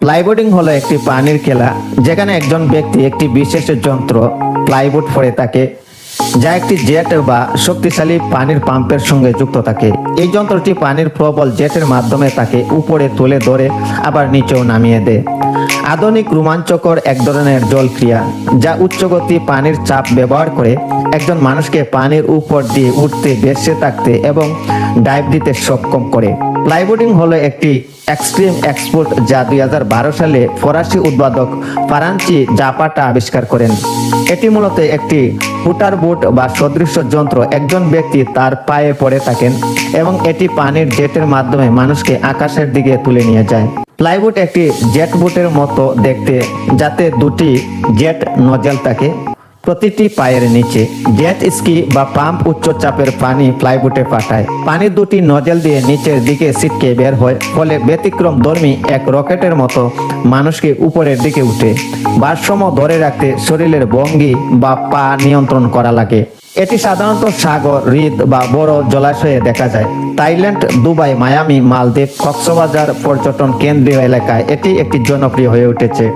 প্লাইবোর্ডিং হলো একটি পানির খেলা যেখানে একজন ব্যক্তি একটি বিশেষ যন্ত্র প্লাইবোর্ড পরে থাকে, যা একটি জেট বা শক্তিশালী পানির পাম্পের সঙ্গে যুক্ত থাকে। এই যন্ত্রটি পানির প্রবল জেটের মাধ্যমে তাকে উপরে তুলে ধরে আবার নিচেও নামিয়ে দেয়। আধুনিক রোমাঞ্চকর এক ধরনের জলক্রিয়া যা উচ্চগতি পানির চাপ ব্যবহার করে একজন মানুষকে পানির উপর দিয়ে উঠতে, ভেসে থাকতে এবং ডাইভ দিতে সক্ষম করে। প্লাইবোর্ডিং হলো একটি এক্সট্রিম স্পোর্ট যা 2012 সালে ফরাসি উদ্ভাবক ফরাঞ্চি জাপাটা আবিষ্কার করেন। এটি মূলত একটি ফুটার বোট বা সদৃশ যন্ত্র। একজন ব্যক্তি তার পায়ে পড়ে থাকেন এবং এটি পানির জেটের মাধ্যমে মানুষকে আকাশের দিকে তুলে নিয়ে যায়। প্লাইবোর্ড একটি জেট বোটের মতো দেখতে, যাতে দুটি জেট নজেল থাকে প্রতিটি পায়ের নিচে। জেট স্কি বা পাম্প উচ্চ চাপের পানি প্লাইবোর্ডে পাঠায়। পানির দুটি নজেল দিয়ে নিচের দিকে ছিটকে বের হয়, ফলে ব্যতিক্রমধর্মী এক রকেটের মতো মানুষকে উপরের দিকে উঠে। ভারসাম্য ধরে রাখতে শরীরের ভঙ্গি বা পা নিয়ন্ত্রণ করা লাগে। এটি সাধারণত সাগর, হ্রদ বা বড় জলাশয়ে দেখা যায়। থাইল্যান্ড, দুবাই, মায়ামি, মালদ্বীপ, কক্সবাজার পর্যটন কেন্দ্রীয় এলাকায় এটি একটি জনপ্রিয় হয়ে উঠেছে।